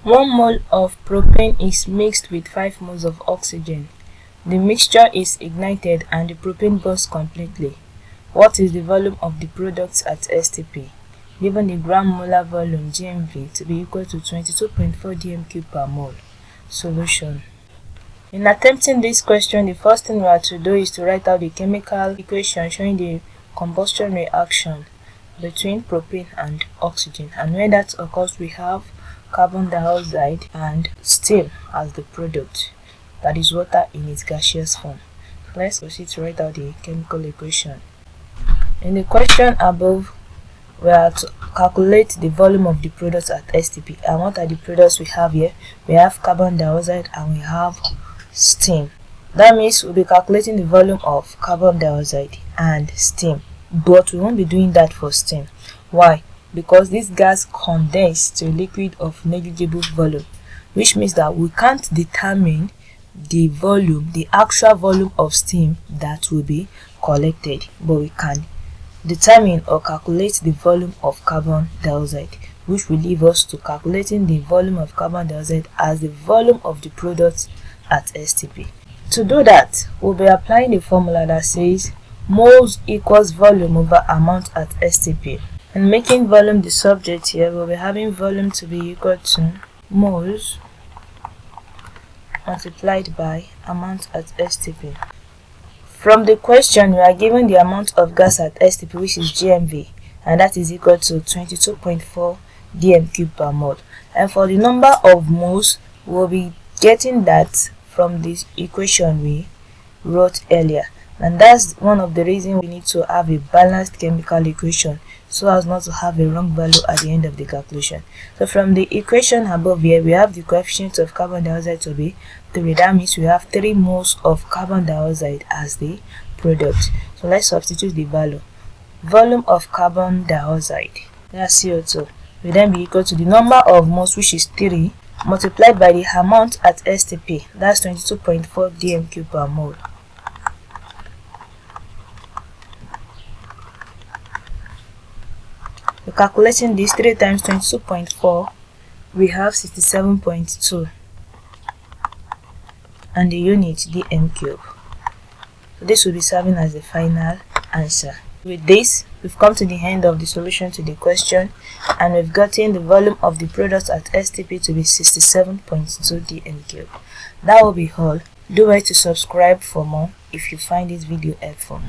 1 mole of propane is mixed with 5 moles of oxygen. The mixture is ignited and the propane bursts completely. What is the volume of the products at s.t.p? Given the gram molar volume G.M.V to be equal to 22.4 dm³ per mole. Solution. In attempting this question, the first thing we have to do is to write out the chemical equation showing the combustion reaction between propane and oxygen, and when that occurs we have carbon dioxide and steam as the product, that is water in its gaseous form. Let's proceed to write out the chemical equation. In the question above, we are to calculate the volume of the products at s.t.p. And what are the products we have here? We have carbon dioxide and we have steam. That means we'll be calculating the volume of carbon dioxide and steam, but we won't be doing that for steam. Why? Because this gas condenses to a liquid of negligible volume, which means that we can't determine the volume, the actual volume of steam that will be collected, but we can determine or calculate the volume of carbon dioxide, which will leave us to calculating the volume of carbon dioxide as the volume of the product at s.t.p. To do that, we'll be applying the formula that says moles equals volume over amount at s.t.p. And making volume the subject here, we'll be having volume to be equal to moles multiplied by amount at s.t.p. From the question, we are given the amount of gas at s.t.p, which is G.M.V, and that is equal to 22.4 dm³ per mole. And for the number of moles, we'll be getting that from this equation we wrote earlier. And that's one of the reasons we need to have a balanced chemical equation so as not to have a wrong value at the end of the calculation. So from the equation above here, we have the coefficient of carbon dioxide to be 3. That means we have 3 moles of carbon dioxide as the product. So let's substitute the value. Volume of carbon dioxide, that's CO2, will then be equal to the number of moles, which is 3, multiplied by the amount at s.t.p, that's 22.4 dm³ per mole. We're calculating this. 3 times 22.4, we have 67.2, and the unit dm³. So this will be serving as the final answer. With this, we've come to the end of the solution to the question, and we've gotten the volume of the product at s.t.p to be 67.2 dm³. That will be all. Do well to subscribe for more if you find this video helpful.